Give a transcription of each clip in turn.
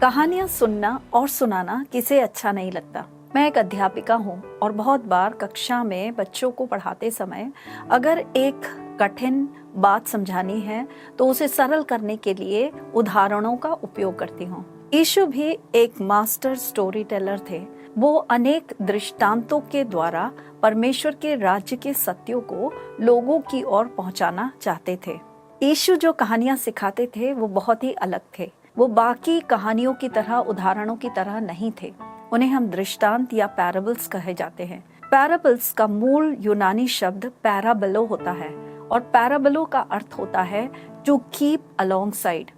कहानियां सुनना और सुनाना किसे अच्छा नहीं लगता। मैं एक अध्यापिका हूँ और बहुत बार कक्षा में बच्चों को पढ़ाते समय अगर एक कठिन बात समझानी है तो उसे सरल करने के लिए उदाहरणों का उपयोग करती हूँ। यीशु भी एक मास्टर स्टोरी टेलर थे। वो अनेक दृष्टांतों के द्वारा परमेश्वर के राज्य के सत्यों को लोगों की ओर पहुंचाना चाहते थे। यीशु जो कहानियां सिखाते थे वो बहुत ही अलग थे। वो बाकी कहानियों की तरह, उदाहरणों की तरह नहीं थे। उन्हें हम दृष्टांत या पैराबल्स कहे जाते हैं। पैराबल्स का मूल यूनानी शब्द पैराबलो होता है और पैराबलो का अर्थ होता है टू कीप अलोंग साइड।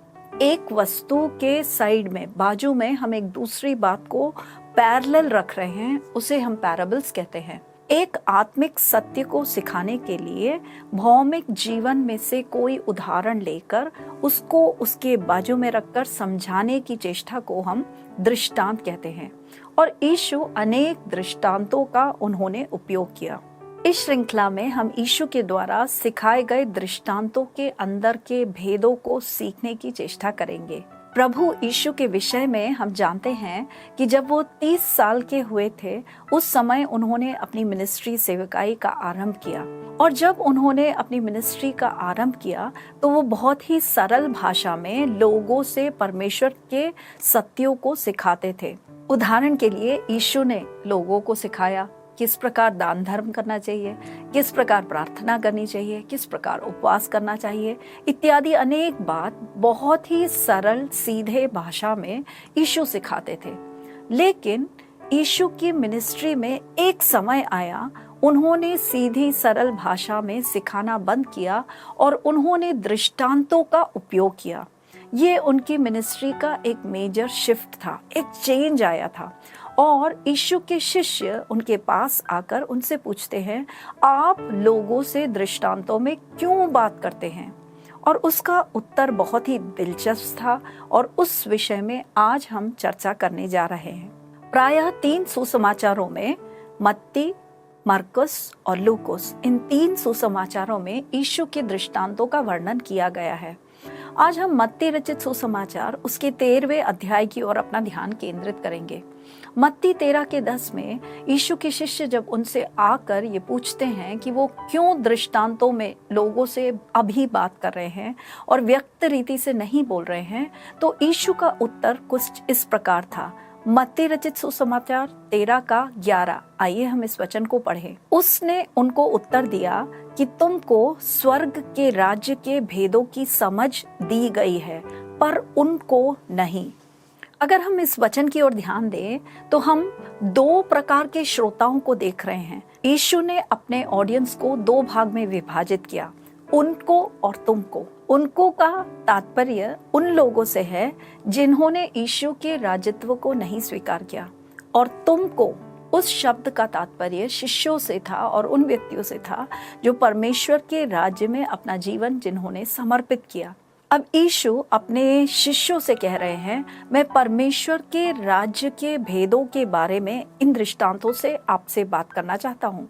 एक वस्तु के साइड में, बाजू में हम एक दूसरी बात को पैरेलल रख रहे हैं, उसे हम पैराबल्स कहते हैं। एक आत्मिक सत्य को सिखाने के लिए भौमिक जीवन में से कोई उदाहरण लेकर उसको उसके बाजू में रखकर समझाने की चेष्टा को हम दृष्टांत कहते हैं। और यीशु अनेक दृष्टांतों का उन्होंने उपयोग किया। इस श्रृंखला में हम यीशु के द्वारा सिखाए गए दृष्टांतों के अंदर के भेदों को सीखने की चेष्टा करेंगे। प्रभु यीशु के विषय में हम जानते हैं कि जब वो 30 साल के हुए थे, उस समय उन्होंने अपनी मिनिस्ट्री सेवकाई का आरंभ किया। और जब उन्होंने अपनी मिनिस्ट्री का आरंभ किया तो वो बहुत ही सरल भाषा में लोगों से परमेश्वर के सत्यों को सिखाते थे। उदाहरण के लिए यीशु ने लोगों को सिखाया किस प्रकार दान धर्म करना चाहिए, किस प्रकार प्रार्थना करनी चाहिए, किस प्रकार उपवास करना चाहिए इत्यादि अनेक बात बहुत ही सरल सीधे भाषा में यीशु सिखाते थे। लेकिन यीशु की मिनिस्ट्री में एक समय आया, उन्होंने सीधी सरल भाषा में सिखाना बंद किया और उन्होंने दृष्टांतों का उपयोग किया। ये उनकी मिनिस्ट्री का एक मेजर शिफ्ट था, एक चेंज आया था। और यीशु के शिष्य उनके पास आकर उनसे पूछते हैं, आप लोगों से दृष्टांतों में क्यों बात करते हैं? और उसका उत्तर बहुत ही दिलचस्प था और उस विषय में आज हम चर्चा करने जा रहे हैं। प्रायः 3 सुसमाचारों में, मत्ती, मरकुस और लूकोस, इन 3 सुसमाचारों में यीशु के दृष्टांतों का वर्णन किया गया है। आज हम मत्ती रचित सुसमाचार उसके 13वें अध्याय की ओर अपना ध्यान केंद्रित करेंगे। मत्ती 13 के 10 में यीशु के शिष्य जब उनसे आकर ये पूछते हैं कि वो क्यों दृष्टांतों में लोगों से अभी बात कर रहे हैं और व्यक्त रीति से नहीं बोल रहे हैं, तो यीशु का उत्तर कुछ इस प्रकार था। मत्ती रचित सुसमाचार 13 का 11। आइए हम इस वचन को पढ़ें। उसने उनको उत्तर दिया कि तुमको स्वर्ग के राज्य के भेदों की समझ दी गई है, पर उनको नहीं। अगर हम इस वचन की ओर ध्यान दें तो हम 2 प्रकार के श्रोताओं को देख रहे हैं। यीशु ने अपने ऑडियंस को 2 भाग में विभाजित किया, उनको और तुमको। उनको का तात्पर्य उन लोगों से है जिन्होंने यीशु के राजत्व को नहीं स्वीकार किया, और तुमको उस शब्द का तात्पर्य शिष्यों से था और उन व्यक्तियों से था जो परमेश्वर के राज्य में अपना जीवन जिन्होंने समर्पित किया। अब यीशु अपने शिष्यों से कह रहे हैं, मैं परमेश्वर के राज्य के भेदों के बारे में इन दृष्टांतों से आपसे बात करना चाहता हूँ।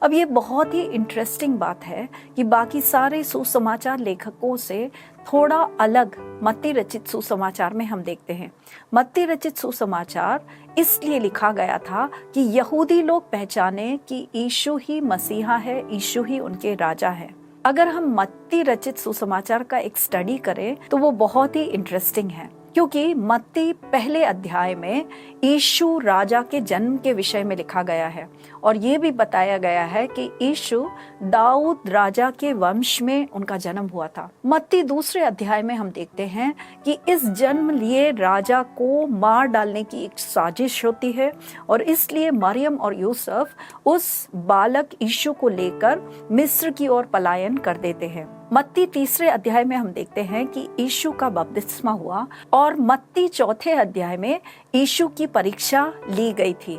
अब ये बहुत ही इंटरेस्टिंग बात है कि बाकी सारे सुसमाचार लेखकों से थोड़ा अलग मत्ती रचित सुसमाचार में हम देखते हैं। मत्ती रचित सुसमाचार इसलिए लिखा गया था कि यहूदी लोग पहचाने कि यीशु ही मसीहा है, यीशु ही उनके राजा है। अगर हम मत्ती रचित सुसमाचार का एक स्टडी करें तो वो बहुत ही इंटरेस्टिंग है, क्योंकि मत्ती पहले अध्याय में यीशु राजा के जन्म के विषय में लिखा गया है और ये भी बताया गया है कि यीशु दाऊद राजा के वंश में उनका जन्म हुआ था। मत्ती दूसरे अध्याय में हम देखते हैं कि इस जन्म लिए राजा को मार डालने की एक साजिश होती है और इसलिए मरियम और यूसुफ उस बालक यीशु को लेकर मिस्र की ओर पलायन कर देते हैं। मत्ती तीसरे अध्याय में हम देखते हैं कि यीशु का बपतिस्मा हुआ और मत्ती चौथे अध्याय में यीशु की परीक्षा ली गई थी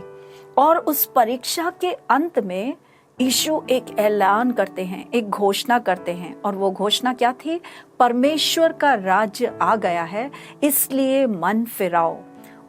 और उस परीक्षा के अंत में यीशु एक ऐलान करते हैं, एक घोषणा करते हैं। और वो घोषणा क्या थी? परमेश्वर का राज्य आ गया है, इसलिए मन फिराओ।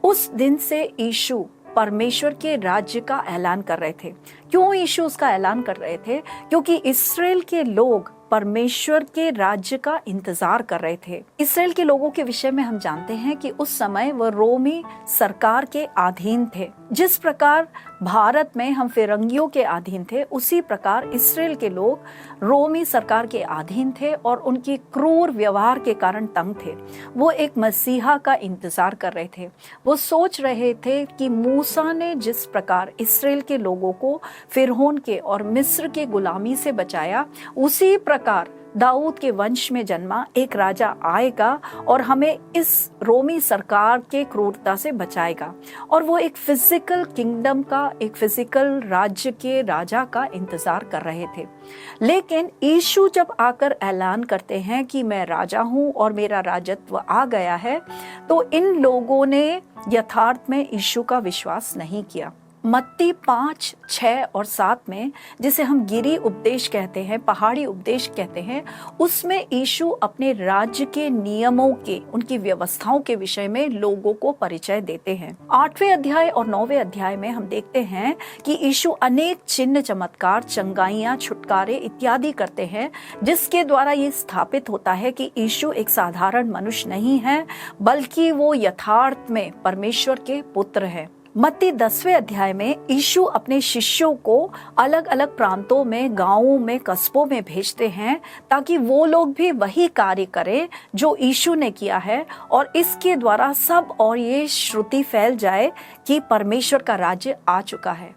उस दिन से यीशु परमेश्वर के राज्य का ऐलान कर रहे थे। क्यों यीशु उसका ऐलान कर रहे थे? क्योंकि इस्राएल के लोग परमेश्वर के राज्य का इंतजार कर रहे थे। इस्राएल के लोगों के विषय में हम जानते हैं कि उस समय वह रोमी सरकार के अधीन थे। जिस प्रकार भारत में हम फिरंगियों के अधीन थे, उसी प्रकार इस्राएल के लोग रोमी सरकार के अधीन थे और उनकी क्रूर व्यवहार के कारण तंग थे। वो एक मसीहा का इंतजार कर रहे थे। वो सोच रहे थे कि मूसा ने जिस प्रकार इस्राएल के लोगों को फिरौन के और मिस्र के गुलामी से बचाया, उसी प्रकार दाऊद के वंश में जन्मा एक राजा आएगा और हमें इस रोमी सरकार के क्रूरता से बचाएगा। और वो एक फिजिकल किंगडम का, एक फिजिकल राज्य के राजा का इंतजार कर रहे थे। लेकिन यीशु जब आकर ऐलान करते हैं कि मैं राजा हूं और मेरा राजत्व आ गया है, तो इन लोगों ने यथार्थ में यीशु का विश्वास नहीं किया। मत्ती 5, 6 और 7 में, जिसे हम गिरी उपदेश कहते हैं, पहाड़ी उपदेश कहते हैं, उसमें यीशु अपने राज्य के नियमों के, उनकी व्यवस्थाओं के विषय में लोगों को परिचय देते हैं। 8वें अध्याय और 9वें अध्याय में हम देखते हैं कि यीशु अनेक चिन्ह, चमत्कार, चंगाइयां, छुटकारे इत्यादि करते हैं, जिसके द्वारा ये स्थापित होता है कि यीशु एक साधारण मनुष्य नहीं है, बल्कि वो यथार्थ में परमेश्वर के पुत्र है। मत्ती 10वें अध्याय में यीशु अपने शिष्यों को अलग अलग प्रांतों में, गांवों में, कस्बों में भेजते हैं ताकि वो लोग भी वही कार्य करें जो यीशु ने किया है, और इसके द्वारा सब और ये श्रुति फैल जाए कि परमेश्वर का राज्य आ चुका है।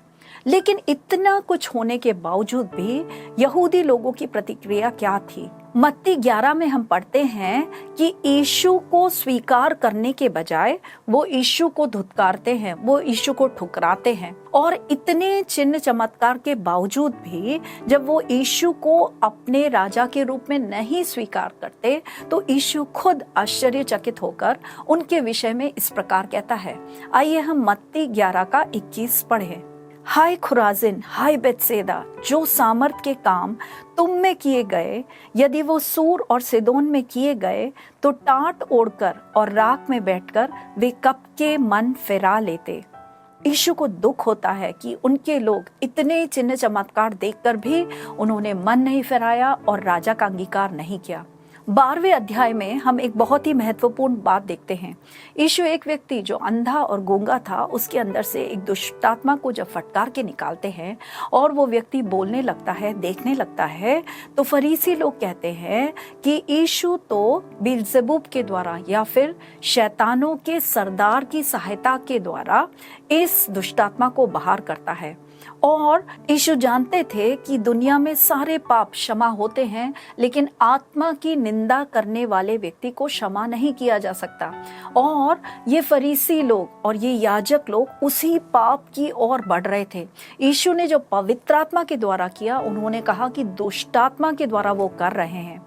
लेकिन इतना कुछ होने के बावजूद भी यहूदी लोगों की प्रतिक्रिया क्या थी? मत्ती 11 में हम पढ़ते हैं कि यीशु को स्वीकार करने के बजाय वो यीशु को धुतकारते हैं, वो यीशु को ठुकराते हैं। और इतने चिन्ह चमत्कार के बावजूद भी जब वो यीशु को अपने राजा के रूप में नहीं स्वीकार करते, तो यीशु खुद आश्चर्यचकित होकर उनके विषय में इस प्रकार कहता है। आइए हम मत्ती 11 का 21 पढ़ें। हाय खुराजिन, हाय बेतसैदा, जो सामर्थ के काम तुम में किए गए, यदि वो सूर और सिदोन में किए गए, तो टाट ओढ़कर और राख में बैठकर वे कब के मन फिरा लेते। यीशु को दुख होता है कि उनके लोग इतने चिन्ह चमत्कार देखकर भी उन्होंने मन नहीं फिराया और राजा का अंगीकार नहीं किया। 12वें अध्याय में हम एक बहुत ही महत्वपूर्ण बात देखते हैं। यीशु एक व्यक्ति जो अंधा और गूंगा था, उसके अंदर से एक दुष्टात्मा को जब फटकार के निकालते हैं और वो व्यक्ति बोलने लगता है, देखने लगता है, तो फरीसी लोग कहते हैं कि यीशु तो बिलज़ेबूब के द्वारा या फिर शैतानों के सरदार की सहायता के द्वारा इस दुष्टात्मा को बाहर करता है। और यीशु जानते थे कि दुनिया में सारे पाप क्षमा होते हैं, लेकिन आत्मा की निंदा करने वाले व्यक्ति को क्षमा नहीं किया जा सकता। और ये फरीसी लोग और ये याजक लोग उसी पाप की ओर बढ़ रहे थे। यीशु ने जो पवित्र आत्मा के द्वारा किया, उन्होंने कहा कि दुष्टात्मा के द्वारा वो कर रहे हैं,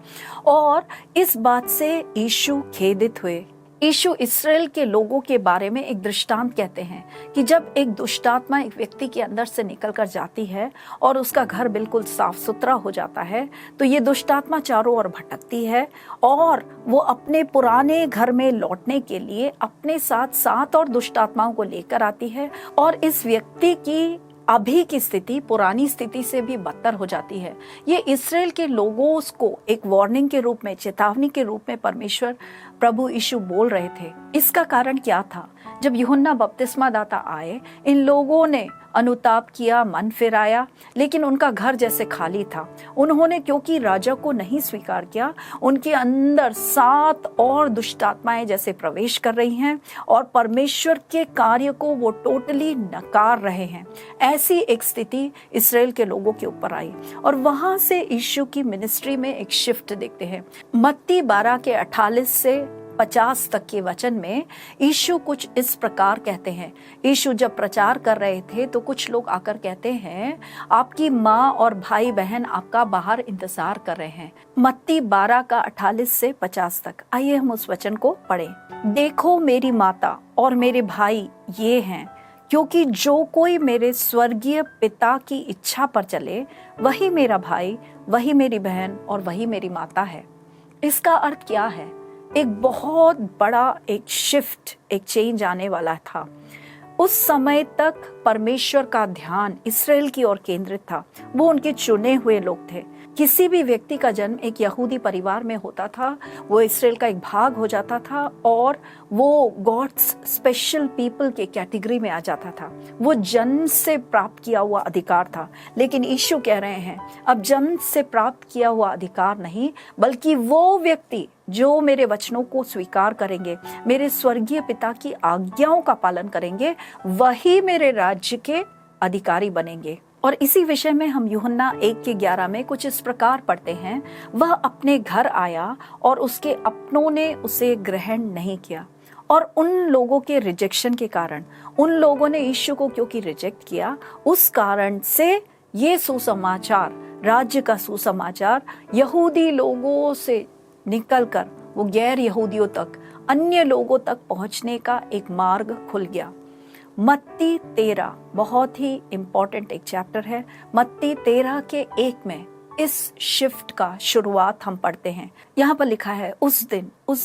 और इस बात से यीशु खेदित हुए। यीशु इस्राएल के लोगों के बारे में एक दृष्टांत कहते हैं कि जब एक दुष्टात्मा एक व्यक्ति के अंदर से निकलकर जाती है और उसका घर बिल्कुल साफ सुथरा हो जाता है, तो ये दुष्टात्मा चारों ओर भटकती है और वो अपने पुराने घर में लौटने के लिए अपने साथ 7 और दुष्टात्माओं को लेकर आती है, और इस व्यक्ति की अभी की स्थिति पुरानी स्थिति से भी बदतर हो जाती है। ये इस्राएल के लोगों को एक वार्निंग के रूप में, चेतावनी के रूप में परमेश्वर प्रभु यीशु बोल रहे थे। इसका कारण क्या था? जब यूहन्ना बपतिस्मा दाता आए, इन लोगों ने अनुताप किया, मन फिराया, लेकिन उनका घर जैसे खाली था। उन्होंने क्योंकि राजा को नहीं स्वीकार किया, उनके अंदर 7 और दुष्टात्माएं जैसे प्रवेश कर रही हैं और परमेश्वर के कार्य को वो टोटली नकार रहे हैं। ऐसी एक स्थिति इस्राएल के लोगों के ऊपर आई और वहां से यीशु की मिनिस्ट्री में एक शिफ्ट देखते हैं। मत्ती 12 के 48 से 50 तक के वचन में यीशु कुछ इस प्रकार कहते हैं। यीशु जब प्रचार कर रहे थे तो कुछ लोग आकर कहते हैं, आपकी माँ और भाई बहन आपका बाहर इंतजार कर रहे हैं। मत्ती 12 का 48 से 50 तक। आइए हम उस वचन को पढ़ें। देखो मेरी माता और मेरे भाई ये हैं, क्योंकि जो कोई मेरे स्वर्गीय पिता की इच्छा पर चले, वही मेरा भाई, वही मेरी बहन और वही मेरी माता है। इसका अर्थ क्या है? एक बहुत बड़ा एक शिफ्ट, एक चेंज आने वाला था। उस समय तक परमेश्वर का ध्यान इसराइल की ओर केंद्रित था। वो उनके चुने हुए लोग थे। किसी भी व्यक्ति का जन्म एक यहूदी परिवार में होता था, वो इसराइल का एक भाग हो जाता था और वो गॉड्स स्पेशल पीपल के कैटेगरी में आ जाता था। वो जन्म से प्राप्त किया हुआ अधिकार था। लेकिन यीशु कह रहे हैं, अब जन्म से प्राप्त किया हुआ अधिकार नहीं, बल्कि वो व्यक्ति जो मेरे वचनों को स्वीकार करेंगे, मेरे स्वर्गीय पिता की आज्ञाओं का पालन करेंगे, वही मेरे राज्य के अधिकारी बनेंगे। और इसी विषय में हम यूहन्ना 1:11 में कुछ इस प्रकार पढ़ते हैं, वह अपने घर आया और उसके अपनों ने उसे ग्रहण नहीं किया। और उन लोगों के रिजेक्शन के कारण, उन लोगों ने यीशु को क्योंकि रिजेक्ट किया, उस कारण से ये सुसमाचार, राज्य का सुसमाचार यहूदी लोगों से निकलकर वो गैर यहूदियों तक, अन्य लोगों तक पहुंचने का एक मार्ग खुल गया। मत्ती 13 बहुत ही इंपॉर्टेंट एक चैप्टर है। मत्ती 13:1 में इस शिफ्ट का शुरुआत हम पढ़ते हैं। यहाँ पर लिखा है, उस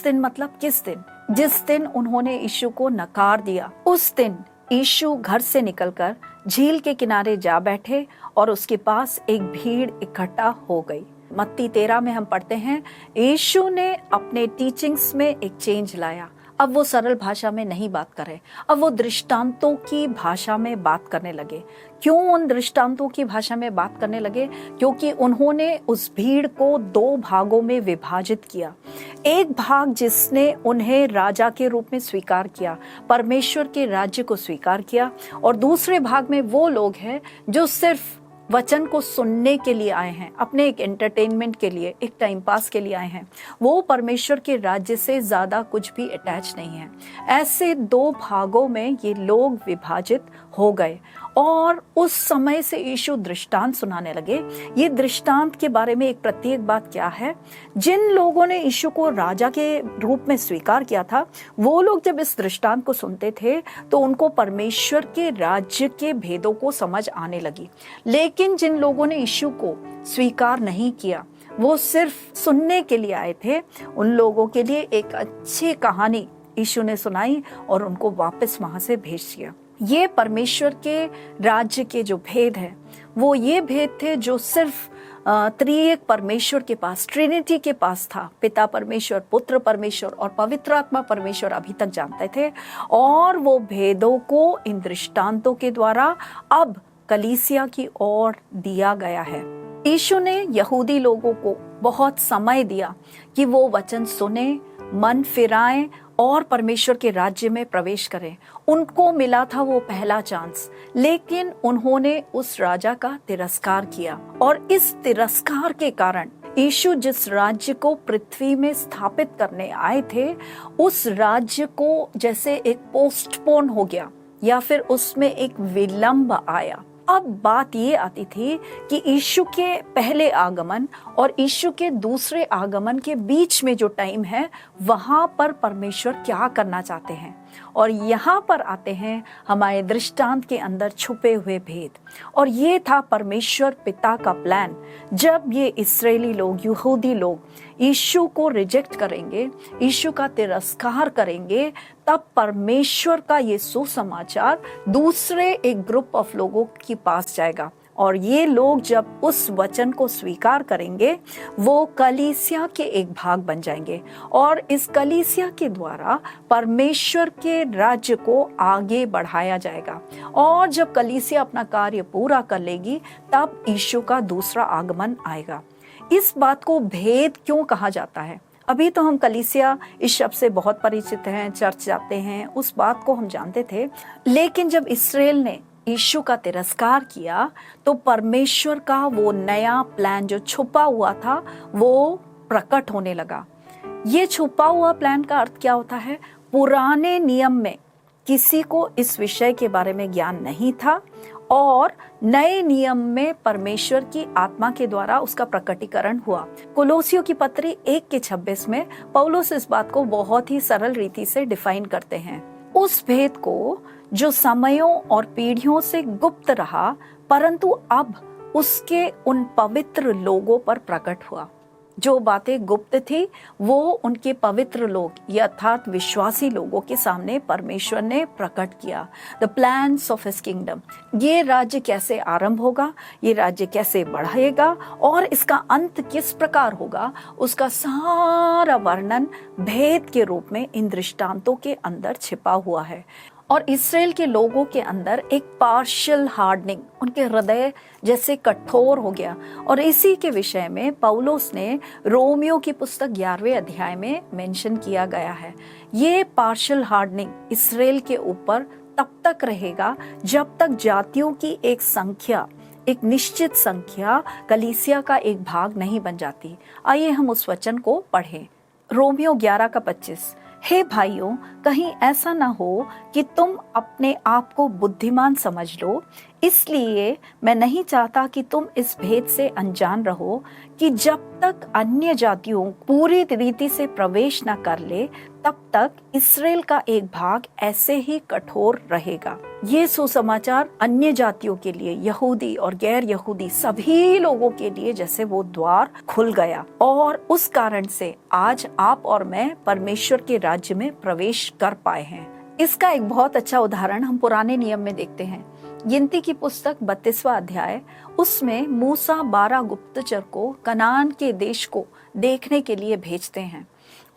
दिन मतलब किस दिन? जिस दिन उन्होंने यीशु को नकार दिया, उस दिन यीशु घर से निकलकर झील के किनारे जा बैठे और उसके पास एक भीड़ इकट्ठा हो गई। मत्ती 13 में हम पढ़ते हैं, यीशु ने अपने टीचिंग्स में एक चेंज लाया। अब वो सरल भाषा में नहीं बात कर रहे, अब वो दृष्टांतों की भाषा में बात करने लगे। क्यों उन दृष्टांतों की भाषा में बात करने लगे? क्योंकि उन्होंने उस भीड़ को 2 भागों में विभाजित किया। एक भाग जिसने उन्हें राजा के रूप में स्वीकार किया, परमेश्वर के राज्य को स्वीकार किया, और दूसरे भाग में वो लोग हैं जो सिर्फ वचन को सुनने के लिए आए हैं, अपने एक एंटरटेनमेंट के लिए, एक टाइम पास के लिए आए हैं। वो परमेश्वर के राज्य से ज्यादा कुछ भी अटैच नहीं है। ऐसे 2 भागों में ये लोग विभाजित हो गए और उस समय से यीशु दृष्टांत सुनाने लगे। ये दृष्टांत के बारे में एक प्रत्येक बात क्या है? जिन लोगों ने यीशु को राजा के रूप में स्वीकार किया था, वो लोग जब इस दृष्टांत को सुनते थे तो उनको परमेश्वर के राज्य के भेदों को समझ आने लगी। लेकिन जिन लोगों ने यीशु को स्वीकार नहीं किया, वो सिर्फ सुनने के लिए आए थे, उन लोगों के लिए एक अच्छी कहानी यीशु ने सुनाई और उनको वापस वहां से भेज दिया। ये परमेश्वर के राज्य के जो भेद है, वो ये भेद थे जो सिर्फ त्रिएक परमेश्वर के पास, ट्रिनिटी के पास था। पिता परमेश्वर, पुत्र परमेश्वर और पवित्र आत्मा परमेश्वर अभी तक जानते थे, और वो भेदों को इन दृष्टांतों के द्वारा अब कलीसिया की ओर दिया गया है। यीशु ने यहूदी लोगों को बहुत समय दिया कि वो वचन सुने, मन फिराएं और परमेश्वर के राज्य में प्रवेश करें। उनको मिला था वो पहला चांस, लेकिन उन्होंने उस राजा का तिरस्कार किया, और इस तिरस्कार के कारण यीशु जिस राज्य को पृथ्वी में स्थापित करने आए थे, उस राज्य को जैसे एक पोस्टपोन हो गया, या फिर उसमें एक विलंब आया। अब बात ये आती थी कि यीशु के पहले आगमन और यीशु के दूसरे आगमन के बीच में जो टाइम है, वहां पर परमेश्वर क्या करना चाहते हैं। और यहाँ पर आते हैं हमारे दृष्टांत के अंदर छुपे हुए भेद। और ये था परमेश्वर पिता का प्लान। जब ये इस्राएली लोग, यहूदी लोग यीशु को रिजेक्ट करेंगे, यीशु का तिरस्कार करेंगे, तब परमेश्वर का ये सुसमाचार दूसरे एक ग्रुप ऑफ लोगों के पास जाएगा, और ये लोग जब उस वचन को स्वीकार करेंगे, वो कलीसिया के एक भाग बन जाएंगे, और इस कलीसिया के द्वारा परमेश्वर के राज्य को आगे बढ़ाया जाएगा। और जब कलीसिया अपना कार्य पूरा कर लेगी, तब यीशु का दूसरा आगमन आएगा। इस बात को भेद क्यों कहा जाता है? अभी तो हम कलीसिया इस शब्द से बहुत परिचित हैं, चर्च जाते हैं, उस बात को हम जानते थे। लेकिन जब इस्राएल ने यीशु का तिरस्कार किया, तो परमेश्वर का वो नया प्लान जो छुपा हुआ था, वो प्रकट होने लगा। ये छुपा हुआ प्लान का अर्थ क्या होता है? पुराने नियम में किसी को इस विषय के बारे में ज्ञान नहीं था, और नए नियम में परमेश्वर की आत्मा के द्वारा उसका प्रकटीकरण हुआ। कोलोसियों की पत्री 1:26 में पौलुस इस बात को बहुत ही सरल रीति से डिफाइन करते हैं। उस भेद को जो समयों और पीढ़ियों से गुप्त रहा, परंतु अब उसके उन पवित्र लोगों पर प्रकट हुआ। जो बातें गुप्त थी वो उनके पवित्र लोग अर्थात विश्वासी लोगों के सामने परमेश्वर ने प्रकट किया। The plans of his kingdom, ये राज्य कैसे आरंभ होगा, ये राज्य कैसे बढ़ेगा और इसका अंत किस प्रकार होगा, उसका सारा वर्णन भेद के रूप में इन दृष्टांतों के अंदर छिपा हुआ है। और इस्राएल के लोगों के अंदर एक पार्शियल हार्डनिंग, उनके हृदय जैसे कठोर हो गया। और इसी के विषय में पौलुस ने रोमियो की पुस्तक 11वें अध्याय में मेंशन किया गया है। ये पार्शियल हार्डनिंग इस्राएल के ऊपर तब तक रहेगा जब तक जातियों की एक संख्या, एक निश्चित संख्या कलीसिया का एक भाग नहीं बन जाती। आइए हम उस वचन को पढ़ें। रोमियो 11:25, हे भाइयों, कहीं ऐसा ना हो कि तुम अपने आप को बुद्धिमान समझ लो, इसलिए मैं नहीं चाहता कि तुम इस भेद से अनजान रहो कि जब तक अन्य जातियों पूरी रीति से प्रवेश न कर ले तब तक इस्राएल का एक भाग ऐसे ही कठोर रहेगा। ये सुसमाचार अन्य जातियों के लिए, यहूदी और गैर यहूदी सभी लोगों के लिए जैसे वो द्वार खुल गया और उस कारण से आज आप और मैं परमेश्वर के राज्य में प्रवेश कर पाए हैं। इसका एक बहुत अच्छा उदाहरण हम पुराने नियम में देखते हैं। गिनती की पुस्तक 32वां अध्याय, उसमें मूसा 12 गुप्तचर को कनान के देश को देखने के लिए भेजते हैं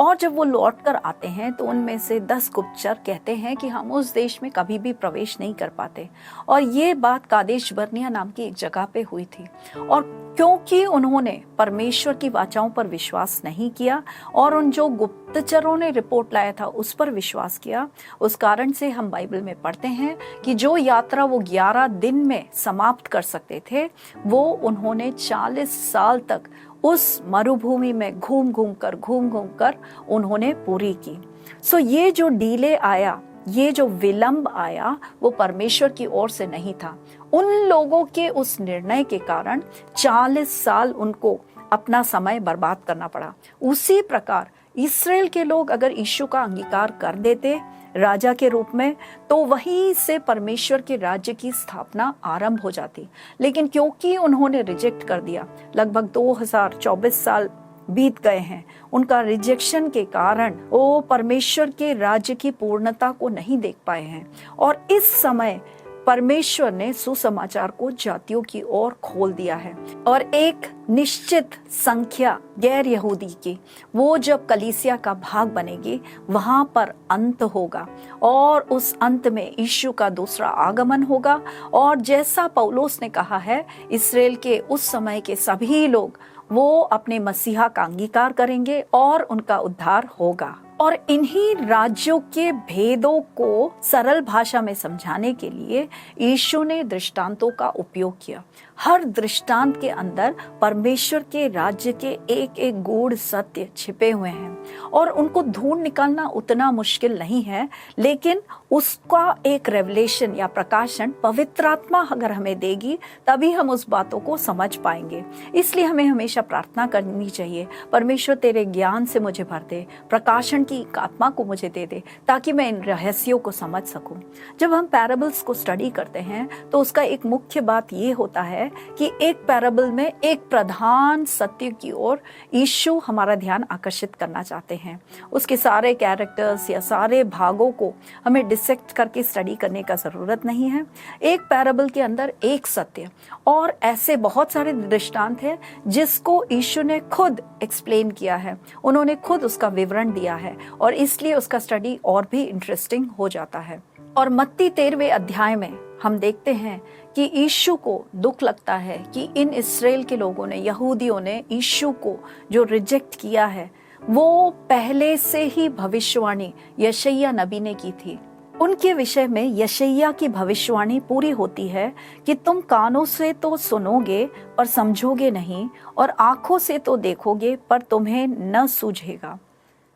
और जब वो लौट कर आते हैं तो उनमें से 10 गुप्तचर कहते हैं कि हम उस देश में कभी भी प्रवेश नहीं कर पाते। और ये बात कादेश बर्निया नाम की एक जगह पे हुई थी। और क्योंकि उन्होंने परमेश्वर की वाचाओं पर विश्वास नहीं किया और उन जो गुप्तचरों ने रिपोर्ट लाया था उस पर विश्वास किया, उस कारण से हम बाइबल में पढ़ते हैं कि जो यात्रा वो 11 दिन में समाप्त कर सकते थे वो उन्होंने 40 साल तक उस मरुभूमि में घूम घूम कर उन्होंने पूरी की। सो ये जो डिले आया, ये जो विलंब आया, वो परमेश्वर की ओर से नहीं था। उन लोगों के उस निर्णय के कारण 40 साल उनको अपना समय बर्बाद करना पड़ा। उसी प्रकार इस्राएल के लोग अगर यीशु का अंगीकार कर देते राजा के रूप में तो वहीं से परमेश्वर के राज्य की स्थापना आरंभ हो जाती। लेकिन क्योंकि उन्होंने रिजेक्ट कर दिया, लगभग 2024 साल बीत गए हैं, उनका रिजेक्शन के कारण वो परमेश्वर के राज्य की पूर्णता को नहीं देख पाए हैं। और इस समय परमेश्वर ने सुसमाचार को जातियों की ओर खोल दिया है और एक निश्चित संख्या गैर यहूदी की, वो जब कलीसिया का भाग बनेगी वहां पर अंत होगा और उस अंत में यीशु का दूसरा आगमन होगा। और जैसा पौलुस ने कहा है, इस्राएल के उस समय के सभी लोग वो अपने मसीहा का अंगीकार करेंगे और उनका उद्धार होगा। और इन्हीं राज्यों के भेदों को सरल भाषा में समझाने के लिए यीशु ने दृष्टांतों का उपयोग किया। हर दृष्टांत के अंदर परमेश्वर के राज्य के एक एक गूढ़ सत्य छिपे हुए हैं और उनको ढूंढ निकालना उतना मुश्किल नहीं है, लेकिन उसका एक रेवलेशन या प्रकाशन पवित्र आत्मा अगर हमें देगी तभी हम उस बातों को समझ पाएंगे। इसलिए हमें हमेशा प्रार्थना करनी चाहिए, परमेश्वर तेरे ज्ञान से मुझे भर दे, प्रकाशन की आत्मा को मुझे दे दे ताकि मैं इन रहस्यों को समझ सकूं। जब हम पैराबल्स को स्टडी करते हैं तो उसका एक मुख्य बात ये होता है कि एक पैराबल में एक प्रधान सत्य की ओर यीशु हमारा ध्यान आकर्षित करना चाहते हैं। उसके सारे कैरेक्टर्स या सारे भागों को हमें डिसेक्ट करके स्टडी करने का जरूरत नहीं है। एक पैराबल के अंदर एक सत्य, और ऐसे बहुत सारे दृष्टांत हैं जिसको यीशु ने खुद एक्सप्लेन किया है, उन्होंने खुद उसका विवरण दिया है और इसलिए उसका स्टडी और भी इंटरेस्टिंग हो जाता है। और मत्ती 13वें अध्याय में हम देखते हैं कि यीशु को दुख लगता है कि इन इस्राएल के लोगों ने, यहूदियों ने यीशु को जो रिजेक्ट किया है वो पहले से ही भविष्यवाणी यशायाह नबी ने की थी। उनके विषय में यशायाह की भविष्यवाणी पूरी होती है कि तुम कानों से तो सुनोगे पर समझोगे नहीं, और आंखों से तो देखोगे पर तुम्हें न सूझेगा।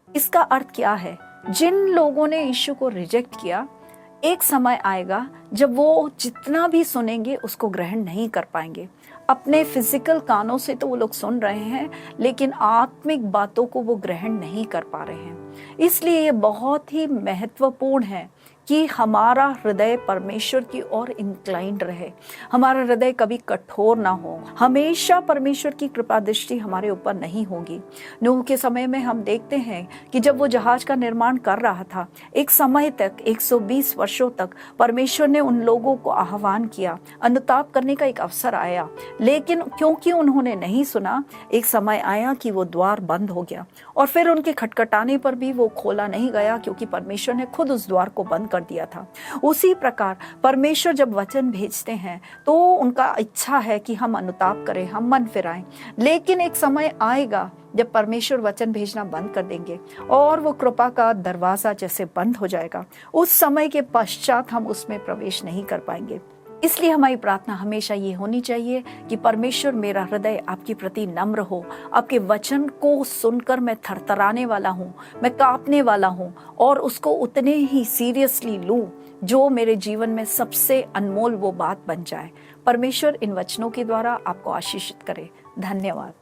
इसका अर्थ क्या है? जिन लोगों ने यीशु को रिजेक्ट किया, एक समय आएगा जब वो जितना भी सुनेंगे उसको ग्रहण नहीं कर पाएंगे। अपने फिजिकल कानों से तो वो लोग सुन रहे हैं लेकिन आत्मिक बातों को वो ग्रहण नहीं कर पा रहे हैं। इसलिए ये बहुत ही महत्वपूर्ण है कि हमारा हृदय परमेश्वर की ओर इंक्लाइंड रहे, हमारा हृदय कभी कठोर ना हो। हमेशा परमेश्वर की कृपा दृष्टि हमारे ऊपर नहीं होगी। नूह के समय में हम देखते हैं कि जब वो जहाज का निर्माण कर रहा था, एक समय तक 120 वर्षों तक परमेश्वर ने उन लोगों को आह्वान किया, अनुताप करने का एक अवसर आया, लेकिन क्योंकि उन्होंने नहीं सुना, एक समय आया कि वो द्वार बंद हो गया और फिर उनके खटखटाने पर भी वो खोला नहीं गया, क्योंकि परमेश्वर ने खुद उस द्वार को बंद कर दिया था। उसी प्रकार परमेश्वर जब वचन भेजते हैं तो उनका इच्छा है कि हम अनुताप करें, हम मन फिराएं, लेकिन एक समय आएगा जब परमेश्वर वचन भेजना बंद कर देंगे और वो कृपा का दरवाजा जैसे बंद हो जाएगा। उस समय के पश्चात हम उसमें प्रवेश नहीं कर पाएंगे। इसलिए हमारी प्रार्थना हमेशा ये होनी चाहिए कि परमेश्वर, मेरा हृदय आपके प्रति नम्र हो, आपके वचन को सुनकर मैं थरथराने वाला हूँ, मैं कांपने वाला हूँ और उसको उतने ही सीरियसली लूँ जो मेरे जीवन में सबसे अनमोल वो बात बन जाए। परमेश्वर इन वचनों के द्वारा आपको आशीषित करे। धन्यवाद।